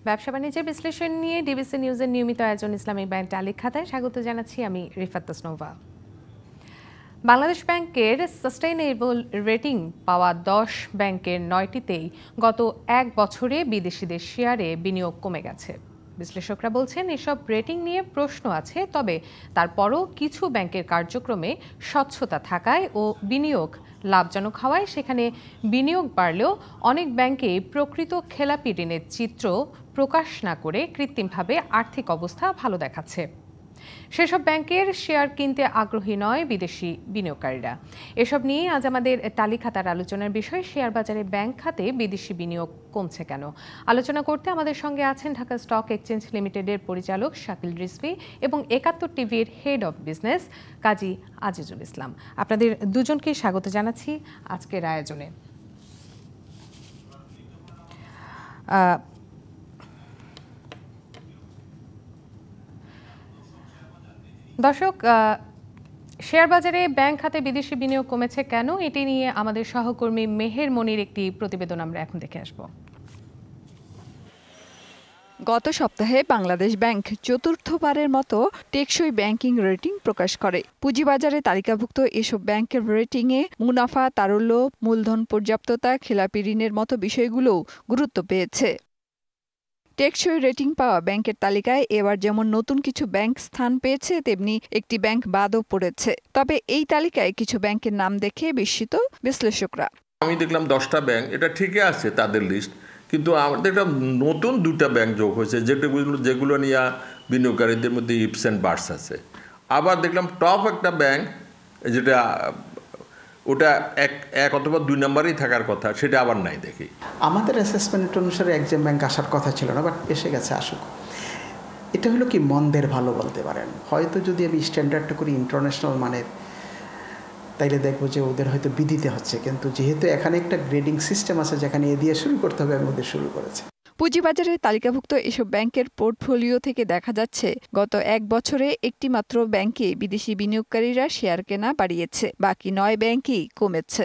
ব্যবসা বাণিজ্যের বিশ্লেষণ নিয়ে ডিবিসি নিউজের নিয়মিত আয়োজন ইসলামিক ব্যাংক তালিক খাতায় স্বাগত জানাচ্ছি আমি রিফাত তাসনোভা। বাংলাদেশ ব্যাংকের সাস্টেইনেবল রেটিং পাওয়া 10 ব্যাংকের 9টিতেই গত এক বছরে বিদেশিদের শেয়ারে বিনিয়োগ কমে গেছে। বিশ্লেষকরা বলছেন এসব রেটিং নিয়ে প্রশ্ন আছে, তবে তারপরও কিছু ব্যাংকের কার্যক্রমে স্বচ্ছতা থাকায় ও বিনিয়োগ লাভজনক হওয়ায় সেখানে বিনিয়োগ বাড়লেও অনেক ব্যাংকেই প্রকৃত খেলাপি ঋণের চিত্র প্রকাশ না করে কৃত্রিমভাবে আর্থিক অবস্থা ভালো দেখাচ্ছে। সেসব ব্যাংকের শেয়ার কিনতে আগ্রহী নয় বিদেশি বিনিয়োগকারীরা। এসব নিয়ে আজ আমাদের তালিকাতার আলোচনার বিষয় শেয়ার বাজারে ব্যাংক খাতে বিদেশি বিনিয়োগ কমছে কেন। আলোচনা করতে আমাদের সঙ্গে আছেন ঢাকা স্টক এক্সচেঞ্জ লিমিটেডের পরিচালক শাকিল রিজভী এবং ৭১ টিভির হেড অব বিজনেস কাজী আজিজুল ইসলাম। আপনাদের দুজনকে স্বাগত জানাচ্ছি আজকের আয়োজনে। দর্শক, শেয়ার বাজারে ব্যাংক খাতে বিদেশি বিনিয়োগ কমেছে কেন, এটি নিয়ে আমাদের সহকর্মী মেহের মনির একটি প্রতিবেদন আমরা এখন দেখে আসব। গত সপ্তাহে বাংলাদেশ ব্যাংক চতুর্থবারের মতো টেকসই ব্যাংকিং রেটিং প্রকাশ করে। পুঁজিবাজারে তালিকাভুক্ত এসব ব্যাংকের রেটিংয়ে মুনাফা, তারল্য, মূলধন পর্যাপ্ততা, খেলাপি ঋণের মতো বিষয়গুলোও গুরুত্ব পেয়েছে। টেকসই রেটিং পাওয়া ব্যাংকের তালিকায় এবার যেমন নতুন কিছু ব্যাংক স্থান পেয়েছে, তেমনি একটি ব্যাংক বাদও পড়েছে। তবে এই তালিকায় কিছু ব্যাংকের নাম দেখে বিস্মিত বিশ্লেষকরা। আমি দেখলাম 10টা ব্যাংক, এটা ঠিকই আছে তাদের লিস্ট, কিন্তু আমাদের একটা নতুন 2টা ব্যাংক যোগ হয়েছে যেগুলো নিয়ে বিনিয়োগকারীদের মধ্যে ইপস অ্যান্ড বার্স আছে। আবার দেখলাম টপ একটা ব্যাংক, যেটা ওটা এক অথবা 2 নম্বরেই থাকার কথা, সেটা আবার নাই দেখি। আমাদের অ্যাসেসমেন্ট অনুসারে একজন ব্যাংক আসার কথা ছিল না, বাট এসে গেছে, আসুক। এটা হলো কি মন্দের ভালো বলতে পারেন। হয়তো যদি আমি স্ট্যান্ডার্ডটা করি ইন্টারন্যাশনাল মানের, তাইলে দেখবো যে ওদের হয়তো বিদিতে হচ্ছে, কিন্তু যেহেতু এখানে একটা গ্রেডিং সিস্টেম আছে যেখানে এ দিয়ে শুরু করতে হবে, ওদের শুরু করেছে। পুঁজিবাজারে তালিকাভুক্ত এসব ব্যাংকের পোর্টফোলিও থেকে দেখা যাচ্ছে গত এক বছরে একটি মাত্র ব্যাংকে বিদেশি বিনিয়োগকারীরা শেয়ার কেনা বাড়িয়েছে, বাকি 9 ব্যাংকই কমেছে।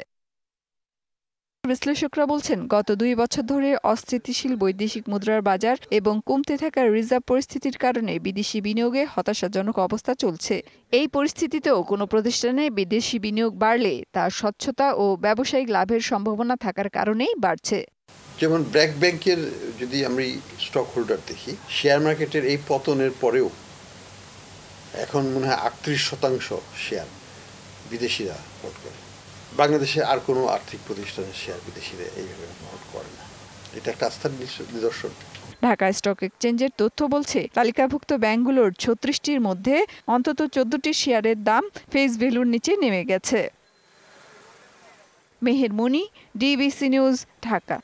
বিশ্লেষকরা বলছেন গত 2 বছর ধরে অস্থিতিশীল বৈদেশিক মুদ্রার বাজার এবং কমতে থাকা রিজার্ভ পরিস্থিতির কারণে বিদেশি বিনিয়োগে হতাশাজনক অবস্থা চলছে। এই পরিস্থিতিতেও কোনো প্রতিষ্ঠানে বিদেশি বিনিয়োগ বাড়লে তার স্বচ্ছতা ও ব্যবসায়িক লাভের সম্ভাবনা থাকার কারণেই বাড়ছে। যেমন ব্র্যাক ব্যাংকের যদি আমরা স্টক হোল্ডার দেখি, শেয়ার মার্কেটের এই পতনের পরেও এখন মনে হয় 38% শেয়ার বিদেশিরা হোল্ড করে। বাংলাদেশে আর কোনো আর্থিক প্রতিষ্ঠানের শেয়ার বিদেশিরা এইভাবে হোল্ড করে না। এটা একটা আস্থার নিদর্শন। ঢাকা স্টক এক্সচেঞ্জের তথ্য বলছে তালিকাভুক্ত ব্যাংকগুলোর 36টির মধ্যে অন্তত 14টি শেয়ারের দাম ফেস ভ্যালুর নিচে নেমে গেছে। মেহের মনি, ডিবিসি নিউজ, ঢাকা।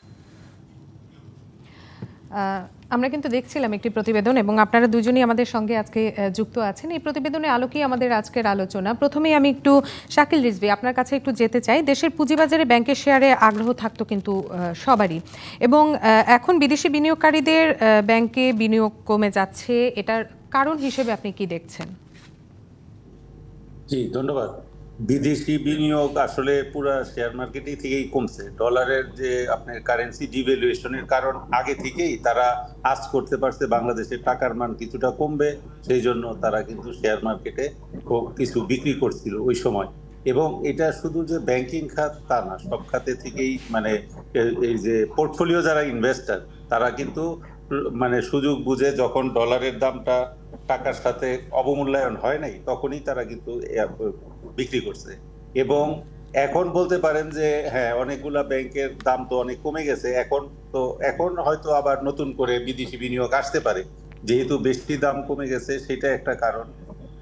আমরা কিন্তু দেখছিলাম একটি প্রতিবেদন এবং আপনারা দুজনই আমাদের সঙ্গে আজকে যুক্ত আছেন। এই প্রতিবেদনের আলোকেই আমাদের আজকের আলোচনা। প্রথমেই আমি একটু শাকিল রিজভী আপনার কাছে একটু যেতে চাই। দেশের পুঁজিবাজারে ব্যাংকের শেয়ারে আগ্রহ থাকতো কিন্তু সবারই, এবং এখন বিদেশি বিনিয়োগকারীদের ব্যাংকে বিনিয়োগ কমে যাচ্ছে, এটার কারণ হিসেবে আপনি কি দেখছেন? জি, ধন্যবাদ। বিদেশি বিনিয়োগ আসলে পুরো শেয়ার মার্কেটই থেকেই কমছে। ডলারের যে আপনার কারেন্সি ডিভ্যালুয়েশনের কারণ আগে থেকেই তারা আজ করতে পারছে বাংলাদেশের টাকার মান কিছুটা কমবে, সেই জন্য তারা কিন্তু শেয়ার মার্কেটে কিছু বিক্রি করছিল ওই সময়। এবং এটা শুধু যে ব্যাংকিং খাত তা না, সব খাতে থেকেই মানে এই যে পোর্টফোলিও যারা ইনভেস্টার তারা কিন্তু মানে সুযোগ বুঝে যখন ডলারের দামটা টাকার সাথে অবমূল্যায়ন হয় নাই, তখনই তারা কিন্তু বিক্রি করছে। এবং এখন বলতে পারেন যে হ্যাঁ, অনেকগুলা ব্যাংকের দাম তো অনেক কমে গেছে, এখন হয়তো আবার নতুন করে বিদেশি বিনিয়োগ আসতে পারে, যেহেতু বেশি দাম কমে গেছে, সেটা একটা কারণ।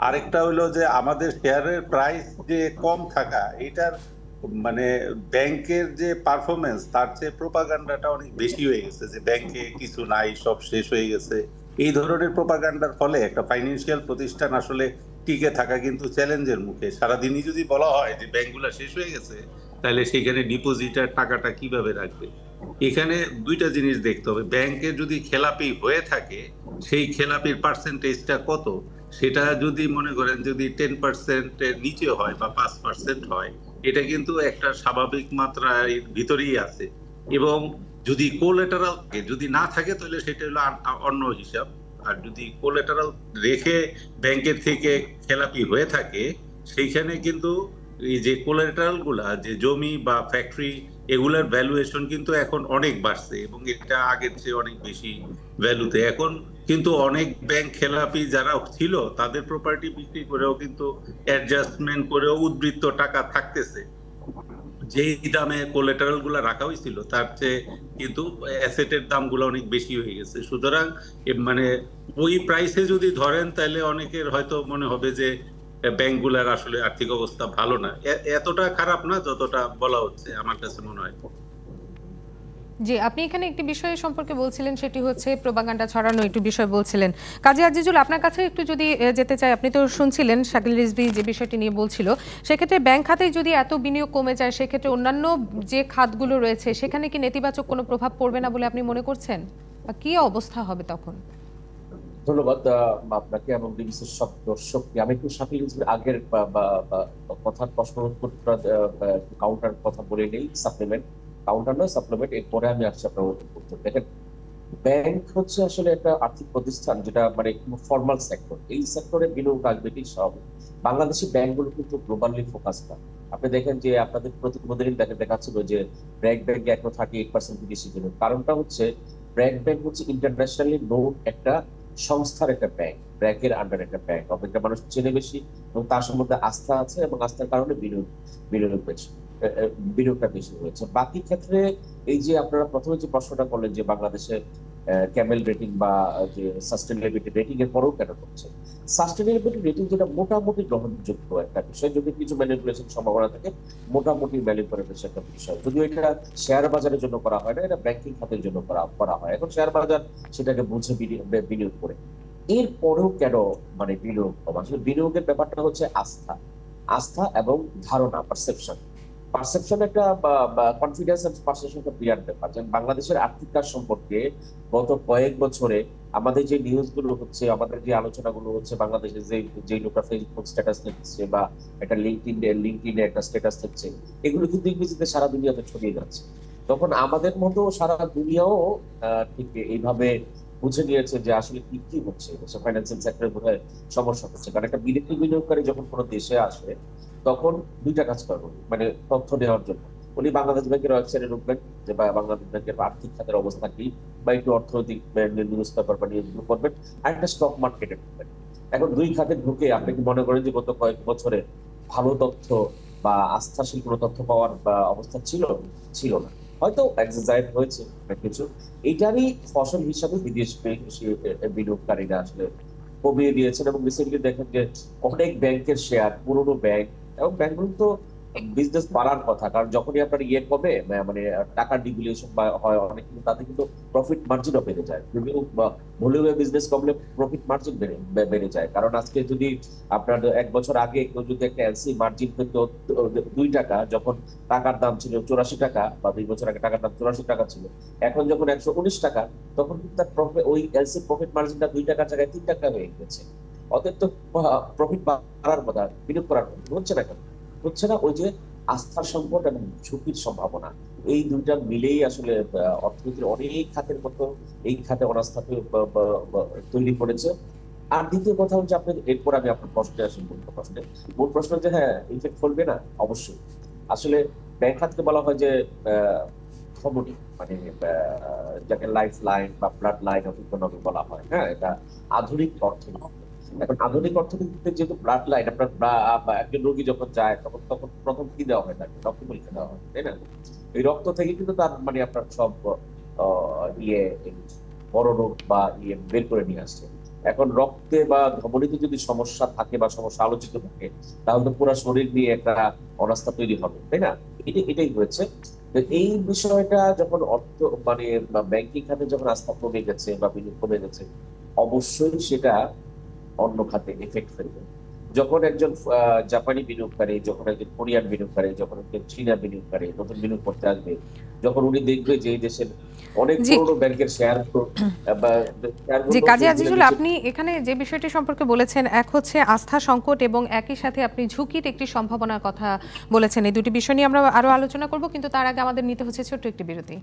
আরেকটা হলো যে আমাদের শেয়ারের প্রাইস যে কম থাকা, এটার মানে ব্যাংকের যে পারফরমেন্স তার চেয়ে প্রোপাগান্ডাটা অনেক বেশি হয়ে গেছে, যে ব্যাংকে কিছু নাই, সব শেষ হয়ে গেছে। এই ধরনের প্রোপাগান্ডার ফলে একটা ফাইন্যান্সিয়াল প্রতিষ্ঠান আসলে টিকে থাকা কিন্তু চ্যালেঞ্জের মুখে। সারাদিনই যদি বলা হয় যে ব্যাংকগুলো শেষ হয়ে গেছে, তাহলে সেখানে ডিপোজিটার টাকাটা কিভাবে রাখবে? এখানে 2টা জিনিস দেখতে হবে। ব্যাংকে যদি খেলাপি হয়ে থাকে, সেই খেলাপির পার্সেন্টেজটা কত, সেটা যদি মনে করেন যদি 10%-এর নিচে হয় বা 5% হয়, এটা কিন্তু একটা স্বাভাবিক মাত্রার ভিতরেই আছে। এবং যদি কোলেটারাল যদি না থাকে তাহলে সেটা হলো অন্য হিসাব। আর যদি কোলেটারাল রেখে ব্যাংকের থেকে খেলাপি হয়ে থাকে, সেইখানে কিন্তু এই যে কোলেটারাল গুলা, যে জমি বা ফ্যাক্টরি, এগুলার ভ্যালুয়েশন কিন্তু এখন অনেক বাড়ছে এবং এটা আগের চেয়ে অনেক বেশি ভ্যালুতে। এখন কিন্তু অনেক ব্যাংক খেলাপি যারা ছিল তাদের প্রপার্টি বিক্রি করেও কিন্তু অ্যাডজাস্টমেন্ট করেও উদ্বৃত্ত টাকা থাকতেছে। যেই দামে কোলেটারাল গুলা রাখা হয়েছিল তার চেয়ে কিন্তু অ্যাসেটের দামগুলো অনেক বেশি হয়ে গেছে। সুতরাং মানে ওই প্রাইসে যদি ধরেন তাহলে অনেকের হয়তো মনে হবে যে ব্যাংকগুলার আসলে আর্থিক অবস্থা ভালো না। এতটা খারাপ না যতটা বলা হচ্ছে, আমার কাছে মনে হয়। জি, আপনি এখানে একটি বিষয় সম্পর্কে বলছিলেন, সেটি হচ্ছে প্রোপাগান্ডা ছড়ানো একটু বিষয় বলছিলেন। কাজী আজিজুল, আপনার কাছে একটু যদি যেতে চাই, আপনি তো শুনছিলেন শাকিল রিজভী যে বিষয়টি নিয়ে বলছিল, সেক্ষেত্রে ব্যাংক খাতে যদি এত বিনিয়োগ কমে যায়, সেক্ষেত্রে অন্যান্য যে খাতগুলো রয়েছে সেখানে কি নেতিবাচক কোনো প্রভাব পড়বে না বলে আপনি মনে করছেন, বা কি অবস্থা হবে তখন? ধন্যবাদ আপনাকে এবং বিবিসির সব দর্শককে। আমি একটু শাকিল রিজভীর আগের কথার প্রশ্ন কাউন্টার কথা বলে নেই, সাপ্লিমেন্ট, কাউন্টার নয় সাপ্লিমেন্ট, এরপরে আমি আসছি আপনার উত্তর। দেখেন, ব্যাংক হচ্ছে আসলে একটা আর্থিক প্রতিষ্ঠান যেটা মানে ফর্মাল সেক্টর, এই সেক্টরে বিনিয়োগ আসবে কি সব। বাংলাদেশি ব্যাংকগুলো কিন্তু গ্লোবালি ফোকাস না। আপনি দেখেন যে আপনাদের প্রতিবেদন দেখাচ্ছিল যে ব্র্যাক ব্যাংকে এখন 38% বিদেশি বিনিয়োগ। কারণটা হচ্ছে ব্র্যাক ব্যাংক হচ্ছে ইন্টারন্যাশনালি নোন একটা সংস্থার একটা ব্যাংক, ব্র্যাকের আন্ডার একটা ব্যাংক, অনেকটা মানুষ চেনে বেশি এবং তার সম্বন্ধে আস্থা আছে এবং আস্থার কারণে বিনিয়োগটা বেশি হয়েছে। বাকি ক্ষেত্রে এই যে আপনারা প্রথমে যে প্রশ্নটা করলেন যে বাংলাদেশে ক্যামেল রেটিং বা যে সাস্টেনেবিলিটি রেটিং এর পরেও কেন করছে, সাস্টেনেবিলিটি রেটিং যেটা মোটামুটি গ্রহণযোগ্য একটা বিষয়, যদি কিছু ম্যানিপুলেশন সম্ভাবনা থাকে মোটামুটি ভ্যালু করে বেশি একটা বিষয়। যদিও এটা শেয়ার বাজারের জন্য করা হয় না, এটা ব্যাংকিং খাতের জন্য করা হয়। এখন শেয়ার বাজার সেটাকে বুঝে বিনিয়োগ করে। এরপরেও কেন মানে বিনিয়োগ কম? আসলে বিনিয়োগের ব্যাপারটা হচ্ছে আস্থা এবং ধারণা, পারসেপশন একটা কনফিডেন্স এন্ড পারসেপশন একটা বিরাট ব্যাপার। যেমন বাংলাদেশের আর্থিক কাজ সম্পর্কে গত কয়েক বছরে আমাদের যে নিউজ গুলো হচ্ছে, আমাদের যে আলোচনাগুলো হচ্ছে, বাংলাদেশের যে লোকরা ফেসবুক স্ট্যাটাস লিখছে বা একটা লিঙ্কডইনে একটা স্ট্যাটাস লিখছে, এগুলো কিন্তু ইংরেজিতে সারা দুনিয়াতে ছড়িয়ে যাচ্ছে। তখন আমাদের মতো সারা দুনিয়াও ঠিক এইভাবে বুঝে নিয়েছে যে আসলে কি হচ্ছে, ফাইন্যান্সিয়াল সেক্টরে বোধহয় সমস্যা হচ্ছে। কারণ একটা বিদেশি বিনিয়োগকারী যখন কোনো দেশে আসে তখন দুইটা কাজ করবেন, মানে তথ্য নেওয়ার জন্য উনি বাংলাদেশ ব্যাংকের ওয়েবসাইটে ঢুকবেন যে বাংলাদেশ ব্যাংকের আর্থিক খাতের অবস্থা কি, বা একটু অর্থনৈতিক নিউজ পেপার বা নিউজগুলো করবেন, আর একটা স্টক মার্কেটে ঢুকবেন। এখন দুই খাতে ঢুকে আপনি কি মনে করেন যে গত কয়েক বছরে ভালো তথ্য বা আস্থাশীল কোনো তথ্য পাওয়ার অবস্থা ছিল না? হয়তো এক্সাজাইট হয়েছে অনেক কিছু, এইটারই ফসল হিসাবে বিদেশ বিনিয়োগকারীরা আসলে কমিয়ে দিয়েছেন। এবং রিসেন্টলি দেখেন যে অনেক ব্যাংকের শেয়ার, পুরোনো ব্যাংক এবং ব্যাংকগুলো তো বিজনেস বাড়ার কথা, কারণ যখনই আপনার কমে মানে টাকার ডিভ্যালুয়েশন বা হয় অনেক, কিন্তু তাতে কিন্তু প্রফিট মার্জিনও বেড়ে যায়। ভলিউমে বিজনেস কমলে প্রফিট মার্জিন বেড়ে যায়। কারণ আজকে যদি আপনার 1 বছর আগে কেউ যদি একটা এলসি মার্জিন পেত 2 টাকা, যখন টাকার দাম ছিল 84 টাকা, বা 2 বছর আগে টাকার দাম 84 টাকা ছিল, এখন যখন 119 টাকা, তখন কিন্তু তার ওই এলসি প্রফিট মার্জিনটা 2 টাকার জায়গায় 3 টাকা হয়ে গেছে। অতএব তো প্রফিট বাড়ার কথা, বিনিয়োগ করার কথা হচ্ছে না। কেন হচ্ছে না? ওই যে আস্থার সংকট এবং ঝুঁকির সম্ভাবনা, এই দুইটা মিলেই আসলে অর্থনীতির অনেক খাতের মতো এই খাতে অনাস্থা তৈরি করেছে। আর দ্বিতীয় কথা হচ্ছে, আপনি এরপর আমি আপনার প্রশ্নে আসি, মূল প্রশ্ন যে হ্যাঁ ইফেক্ট ফেলবে না, অবশ্যই। আসলে ব্যাংক খাতকে বলা হয় যে কমোডিটি, মানে যাকে লাইফ লাইন বা ব্লাড লাইন অফ ইকোনমি বলা হয়। হ্যাঁ, এটা আধুনিক অর্থনীতি। এখন আধুনিক অর্থনীতিতে যেহেতু ব্লাড লাইন, আপনার একজন রোগী যখন যায় তখন প্রথম কি দেওয়া হয়, তাকে রক্ত পরীক্ষা দেওয়া হয়, তাই না? এই রক্ত থেকে কিন্তু তার মানে আপনার সব বড় রোগ বা বের করে নিয়ে আসছে। এখন রক্তে বা ধমনীতে যদি সমস্যা থাকে বা সমস্যা আলোচিত থাকে, তাহলে তো পুরো শরীর নিয়ে একটা অনাস্থা তৈরি হবে, তাই না? এটাই হয়েছে। এই বিষয়টা যখন অর্থ মানে ব্যাংকিং খাতে যখন আস্থা কমে গেছে বা বিনিয়োগ কমে গেছে, অবশ্যই সেটা অন্য খাতে এফেক্ট ফেলবে। যখন একজন জাপানি বিনিয়োগকারী, যখন একজন কোরিয়ান বিনিয়োগকারী, যখন একজন চীনা বিনিয়োগকারী নতুন বিনিয়োগ করতে আসবে, যখন উনি দেখবে যে এই দেশের অনেক পুরনো ব্যাংকের শেয়ার, জি কাজী আজিজুল, আপনি এখানে যে বিষয়টি সম্পর্কে বলেছেন, এক হচ্ছে আস্থা সংকট এবং একই সাথে আপনি ঝুঁকির একটি সম্ভাবনার কথা বলেছেন। এই দুটি বিষয় নিয়ে আমরা আরো আলোচনা করব, কিন্তু তার আগে আমাদের নিতে হচ্ছে ছোট্ট একটি বিরতি।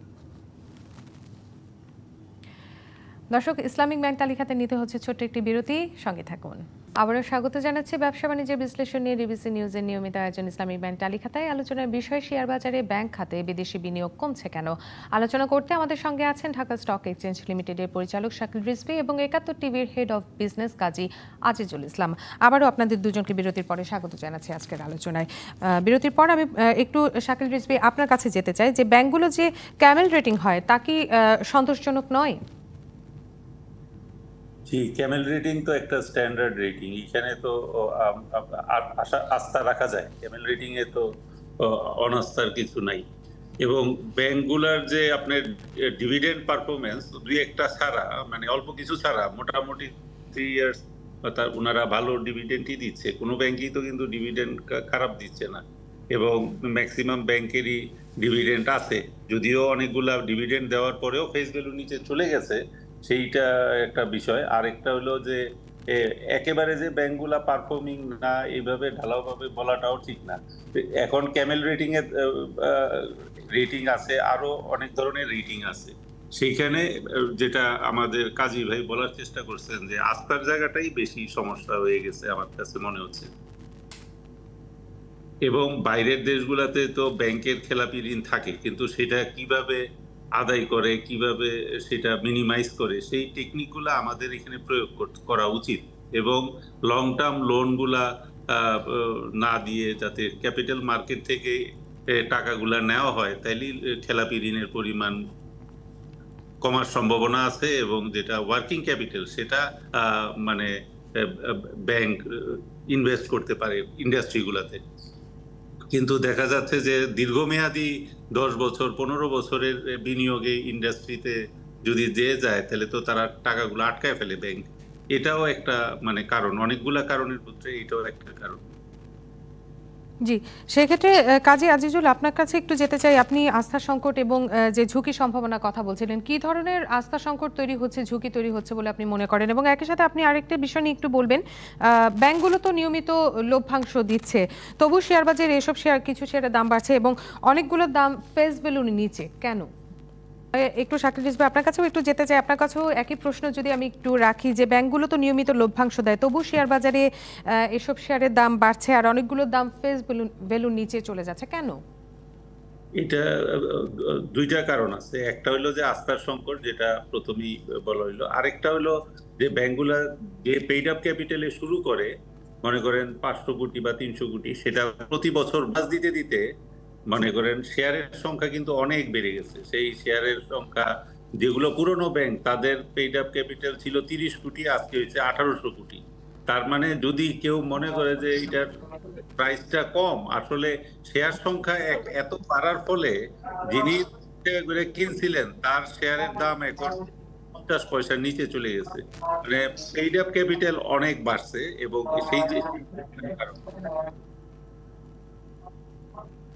দর্শক, ইসলামিক ব্যাংক তালিকাতে নিতে হচ্ছে ছোট্ট একটি বিরতি, সঙ্গে থাকুন। আবারও স্বাগত জানাচ্ছি ব্যবসা বাণিজ্যের বিশ্লেষণ নিয়ে ডিবিসি নিউজের নিয়মিত আয়োজন ইসলামিক ব্যাংক তালিকাতায়। আলোচনার বিষয় শেয়ার বাজারে ব্যাংক খাতে বিদেশি বিনিয়োগ কমছে কেন। আলোচনা করতে আমাদের সঙ্গে আছেন ঢাকা স্টক এক্সচেঞ্জ লিমিটেডের পরিচালক শাকিল রিজভী এবং ৭১ টিভির হেড অফ বিজনেস কাজী আজিজুল ইসলাম। আবারও আপনাদের দুজনকে বিরতির পরে স্বাগত জানাচ্ছি আজকের আলোচনায়। বিরতির পর আমি একটু শাকিল রিজভী আপনার কাছে যেতে চাই যে ব্যাংকগুলো যে ক্যামেল রেটিং হয় তা কি সন্তোষজনক নয়? জি, ক্যামেল রেটিং তো একটা স্ট্যান্ডার্ড রেটিং, এখানে তো আস্থা রাখা যায়। ক্যামেল রেটিং এ তো অনাস্থার কিছু নাই। এবং ব্যাংকগুলার যে আপনার ডিভিডেন্ড পারফরমেন্স দুই একটা ছাড়া, মানে অল্প কিছু ছাড়া মোটামুটি 3 ইয়ার্স ওনারা ভালো ডিভিডেন্ডই দিচ্ছে। কোনো ব্যাংকই তো কিন্তু ডিভিডেন্ড খারাপ দিচ্ছে না, এবং ম্যাক্সিমাম ব্যাংকেরই ডিভিডেন্ড আছে, যদিও অনেকগুলা ডিভিডেন্ড দেওয়ার পরেও ফেস ভ্যালু নিচে চলে গেছে, সেইটা একটা বিষয়। আরেকটা হলো যে একেবারে যে ব্যাংকগুলা পারফর্মিং না এইভাবে ঢালাওভাবে বলাটাও ঠিক না। এখন ক্যামেল রেটিং এর রেটিং আছে, আরো অনেক ধরনের রেটিং আছে। সেইখানে যেটা আমাদের কাজী ভাই বলার চেষ্টা করছেন যে আস্থার জায়গাটাই বেশি সমস্যা হয়ে গেছে আমার কাছে মনে হচ্ছে। এবং বাইরের দেশগুলোতে তো ব্যাংকের খেলাপি ঋণ থাকে, কিন্তু সেটা কিভাবে আদায় করে, কিভাবে সেটা মিনিমাইজ করে, সেই টেকনিকগুলো আমাদের এখানে প্রয়োগ করা উচিত। এবং লং টার্ম লোনগুলা না দিয়ে যাতে ক্যাপিটাল মার্কেট থেকে টাকাগুলা নেওয়া হয়, তাইলে খেলাপি ঋণের পরিমাণ কমার সম্ভাবনা আছে। এবং যেটা ওয়ার্কিং ক্যাপিটাল সেটা মানে ব্যাংক ইনভেস্ট করতে পারে ইন্ডাস্ট্রিগুলোতে। কিন্তু দেখা যাচ্ছে যে দীর্ঘমেয়াদী 10 বছর 15 বছরের বিনিয়োগে ইন্ডাস্ট্রিতে যদি দিয়ে যায়, তাহলে তো তারা টাকাগুলো আটকায় ফেলে ব্যাংক। এটাও একটা মানে কারণ, অনেকগুলা কারণের মধ্যে এটাও একটা কারণ। জি, সেক্ষেত্রে কাজী আজিজুল আপনার কাছে একটু যেতে চাই। আপনি আস্থা সংকট এবং যে ঝুঁকি সম্ভাবনার কথা বলছিলেন, কি ধরনের আস্থা সংকট তৈরি হচ্ছে, ঝুঁকি তৈরি হচ্ছে বলে আপনি মনে করেন? এবং একই সাথে আপনি আরেকটা বিষয় নিয়ে একটু বলবেন, ব্যাংকগুলো তো নিয়মিত লভ্যাংশ দিচ্ছে, তবু শেয়ার বাজারে এসব শেয়ার, কিছু শেয়ারের দাম বাড়ছে এবং অনেকগুলোর দাম ফেস ভ্যালুর নিচে কেন? একটু শাকিল রিজভী আপনার কাছেও একটু যেতে চাই। আপনার কাছেও একই প্রশ্ন যদি আমি একটু রাখি যে ব্যাংকগুলো তো নিয়মিত লভ্যাংশ দেয়, তবু শেয়ার বাজারে এসব শেয়ারের দাম বাড়ছে আর অনেকগুলোর দাম ফেস ভ্যালুর নিচে চলে যাচ্ছে কেন? এটা দুইটা কারণ আছে। একটা হলো যে আস্থার সংকট, যেটা প্রথমেই বলা হইলো। আরেকটা হলো যে ব্যাংকগুলা যে পেইড আপ ক্যাপিটালে শুরু করে, মনে করেন 500 কোটি বা 300 কোটি, সেটা প্রতি বছর বাস দিতে দিতে মনে করেন শেয়ারের সংখ্যা কিন্তু অনেক বেড়ে গেছে। সেই শেয়ারের সংখ্যা, যেগুলো পুরনো ব্যাংক তাদের পেইড আপ ক্যাপিটাল ছিল 30 কোটি, আজকে হয়েছে 1800 কোটি। তার মানে যদি কেউ মনে করে যে এটার প্রাইসটা কম, আসলে শেয়ার সংখ্যা এত বাড়ার ফলে যিনি কিনছিলেন তার শেয়ারের দাম এখন 50 পয়সার নিচে চলে গেছে। মানে পেইড আপ ক্যাপিটাল অনেক বাড়ছে এবং সেই যে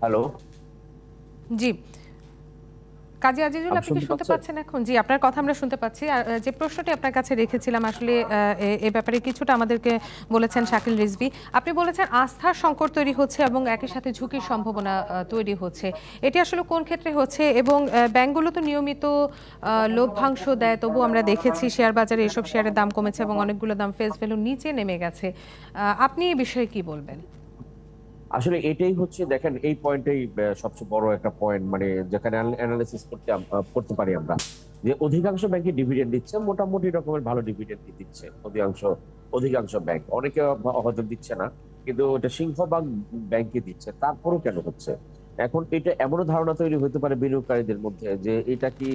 হ্যালো, জি কাজী আজিজুল, আপনি কি শুনতে পাচ্ছেন এখন? জি, আপনার কথা আমরা শুনতে পাচ্ছি। যে প্রশ্নটি আপনার কাছে রেখেছিলাম আসলে এ ব্যাপারে কিছুটা আমাদেরকে বলেছেন শাকিল রিজভী। আপনি বলেছেন আস্থার সংকট তৈরি হচ্ছে এবং একই সাথে ঝুঁকির সম্ভাবনা তৈরি হচ্ছে। এটি আসলে কোন ক্ষেত্রে হচ্ছে? এবং ব্যাংকগুলো তো নিয়মিত লভ্যাংশ দেয়, তবু আমরা দেখেছি শেয়ার বাজারে এসব শেয়ারের দাম কমেছে এবং অনেকগুলো দাম ফেস ভ্যালুর নিচে নেমে গেছে। আপনি এই বিষয়ে কি বলবেন? আসলে এটাই হচ্ছে, দেখেন এই পয়েন্টটাই সবচেয়ে বড় একটা পয়েন্ট, মানে যেখানে অ্যানালিসিস করতে পারি আমরা, যে অধিকাংশ ব্যাংকে ডিভিডেন্ড দিচ্ছে, মোটামুটি রকমের ভালো ডিভিডেন্ড দিচ্ছে অধিকাংশ ব্যাংক। অনেকে হয়তো দিচ্ছে না, কিন্তু ওটা সিংহভাগ ব্যাংকে দিচ্ছে। তারপরেও কেন হচ্ছে? এখন এটা এমনও ধারণা তৈরি হতে পারে বিনিয়োগকারীদের মধ্যে যে এটা কি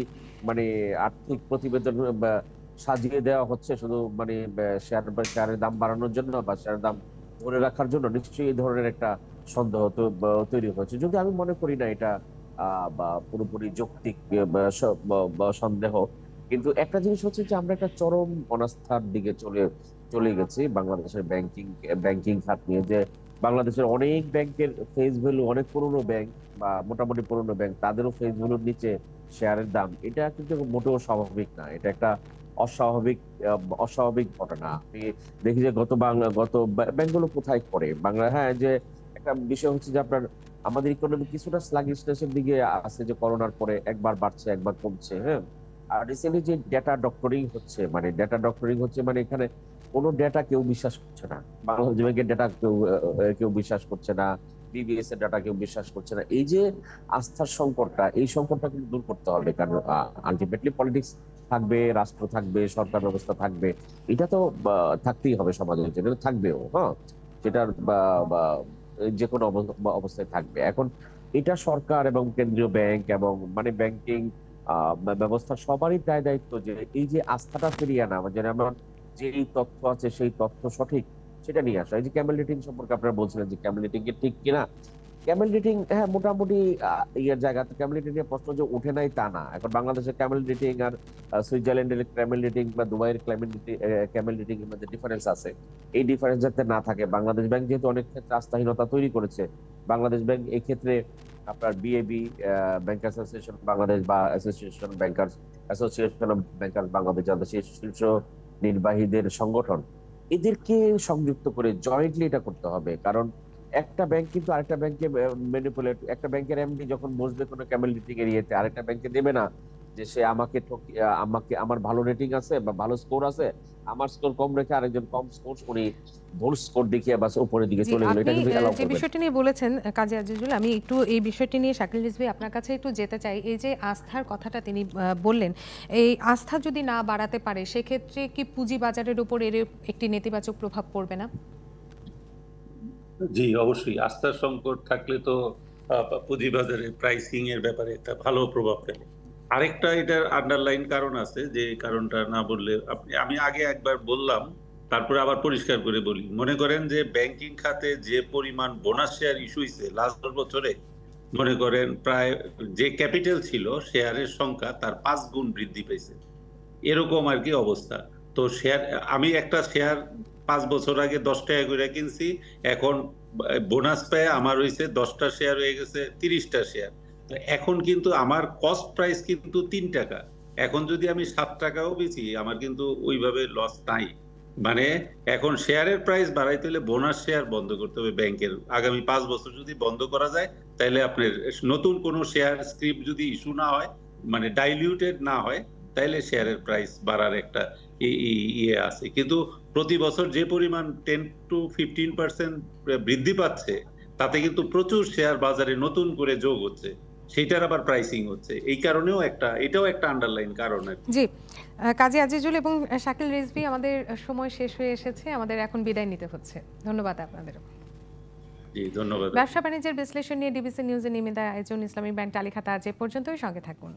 মানে আর্থিক প্রতিবেদন সাজিয়ে দেওয়া হচ্ছে শুধু মানে শেয়ারের দাম বাড়ানোর জন্য বা শেয়ারের দাম ধরে রাখার জন্য। নিশ্চয়ই এই ধরনের একটা সন্দেহ তৈরি হয়েছে, যদি আমি মনে করি না এটা বা পুরোপুরি যৌক্তিক সন্দেহ। কিন্তু একটা জিনিস হচ্ছে যে আমরা একটা চরম অনাস্থার দিকে চলে গেছি বাংলাদেশের ব্যাংকিং খাত নিয়ে। যে বাংলাদেশের অনেক ব্যাংকের ফেস ভ্যালু, অনেক পুরনো ব্যাংক বা মোটামুটি পুরনো ব্যাংক, তাদেরও ফেস ভ্যালুর নিচে শেয়ারের দাম। এটা কিন্তু মোটেও স্বাভাবিক না, এটা একটা অস্বাভাবিক ঘটনা। আমি দেখি যে গত ব্যাংকগুলো কোথায় পড়ে বাংলা। হ্যাঁ, যে একটা বিষয় হচ্ছে যে আপনার আমাদের ইকোনমি কিছুটা স্লাগিশনেসের দিকে আছে, যে করোনার পরে একবার বাড়ছে একবার কমছে। হ্যাঁ, আর রিসেন্টলি যে ডেটা ডক্টরিং হচ্ছে, মানে এখানে কোনো ডেটা কেউ বিশ্বাস করছে না। বাংলাদেশ ব্যাংকের ডেটা কেউ বিশ্বাস করছে না, বিবিএস এর ডাটা কেউ বিশ্বাস করছে না। এই যে আস্থার সংকটটা, এই সংকটটা কিন্তু দূর করতে হবে, কারণ আলটিমেটলি পলিটিক্স থাকবে, রাষ্ট্র থাকবে, সরকার ব্যবস্থা থাকবে, এটা তো থাকতেই হবে সমাজের জন্য, থাকবেও, হ্যাঁ, সেটার যে কোনো অবস্থায় থাকবে। এখন এটা সরকার এবং কেন্দ্রীয় ব্যাংক এবং মানে ব্যাংকিং ব্যবস্থা সবারই দায় দায়িত্ব যে এই যে আস্থাটা ফিরিয়ে আনা, যেন আমরা যেই তথ্য আছে সেই তথ্য সঠিক সেটা নিয়ে আসা। এই যে ক্যামেল রেটিং সম্পর্কে আপনারা বলছিলেন যে ক্যামেল রেটিং এর ঠিক কিনা, ক্যামেল রেটিং হ্যাঁ মোটামুটি ইয়ের জায়গাতে ক্যামেল রেটিং এর প্রশ্ন যে ওঠে নাই তা না। এখন বাংলাদেশের ক্যামেল রেটিং আর সুইজারল্যান্ডের ক্যামেল রেটিং বা দুবাইয়ের ক্যামেল রেটিং এর মধ্যে ডিফারেন্স আছে। এই ডিফারেন্স যাতে না থাকে, বাংলাদেশ ব্যাংক যেহেতু অনেক ক্ষেত্রে আস্থাহীনতা তৈরি করেছে, বাংলাদেশ ব্যাংক এই ক্ষেত্রে আপনার বিএবি ব্যাংকার্স অ্যাসোসিয়েশন বাংলাদেশ বা অ্যাসোসিয়েশন অফ ব্যাংকার্স বাংলাদেশ, যাদের শীর্ষ নির্বাহীদের সংগঠন, এদেরকে সংযুক্ত করে জয়েন্টলি এটা করতে হবে। কারণ একটা ব্যাংক কিন্তু আরেকটা ব্যাংকে ম্যানিপুলেট, একটা ব্যাংকের এমডি যখন বসবে কোনো ক্যামেল রেটিং এরিয়াতে, আরেকটা ব্যাংকে দেবে না যে সে আমাকে আমার ভালো রেটিং আছে বা ভালো স্কোর আছে, আমার স্কোর কম রেখে আরেকজন কম স্কোর উনি ভুল স্কোর দেখিয়ে বাস উপরের দিকে চলে গেল। এটা কিন্তু যে বিষয়টি নিয়ে বলেছেন কাজী আজিজুল, আমি একটু এই বিষয়টি নিয়ে শাকিল রিজভী আপনার কাছে একটু যেতে চাই। এই যে আস্থার কথাটা তিনি বললেন, এই আস্থা যদি না বাড়াতে পারে সেক্ষেত্রে কি পুঁজিবাজারের উপর এর একটি নেতিবাচক প্রভাব পড়বে না? জি, অবশ্যই। আস্থার সংকট থাকলে তো পুঁজিবাজারে প্রাইসিং এর ব্যাপারে একটা ভালো প্রভাব ফেলে। আরেকটা এটার আন্ডারলাইন কারণ আছে, যে কারণটা না বললে আমি আগে একবার বললাম, তারপরে আবার পরিষ্কার করে বলি। মনে করেন যে ব্যাংকিং খাতে যে পরিমাণ বোনাস শেয়ার ইস্যু হয়েছে লাস্ট 10 বছরে, মনে করেন প্রায় যে ক্যাপিটাল ছিল শেয়ারের সংখ্যা তার 5 গুণ বৃদ্ধি পেয়েছে, এরকম আর কি অবস্থা। তো শেয়ার, আমি একটা শেয়ার 5 বছর আগে 10 টাকা করে কিনছি, এখন বোনাস পেয়ে আমার হয়েছে 10টা শেয়ার হয়ে গেছে 30টা শেয়ার। তো এখন কিন্তু আমার কস্ট প্রাইস কিন্তু 3 টাকা, এখন যদি আমি 7 টাকাও বেচি আমার কিন্তু ওইভাবে লস নাই। মানে এখন শেয়ারের প্রাইস বাড়াইতে হলে বোনাস শেয়ার বন্ধ করতে হবে ব্যাংকের। আগামী 5 বছর যদি বন্ধ করা যায়, তাহলে আপনার নতুন কোনো শেয়ার স্ক্রিপ্ট যদি ইস্যু না হয়, মানে ডাইলিউটেড না হয়, তাইলে শেয়ারের প্রাইস বাড়ার একটা ইয়ে আছে। কিন্তু প্রতি বছর যে পরিমাণ 10 to 15% বৃদ্ধি পাচ্ছে, তাতে কিন্তু প্রচুর শেয়ার বাজারে নতুন করে যোগ হচ্ছে, সেটার আবার প্রাইসিং হচ্ছে। এই কারণেও এটাও একটা আন্ডারলাইন কারণ আর কি। জি, কাজী আজিজুল এবং শাকিল রিজভী, আমাদের সময় শেষ হয়ে এসেছে, আমাদের এখন বিদায় নিতে হচ্ছে। ধন্যবাদ আপনাদের। জি, ধন্যবাদ। ব্যবসা বাণিজ্যের বিশ্লেষণ নিয়ে ডিবিসি নিউজের নিয়মিত আয়োজন ইসলামী ব্যাংক টালিখাতা আজ এ পর্যন্তই। সঙ্গে থাকুন।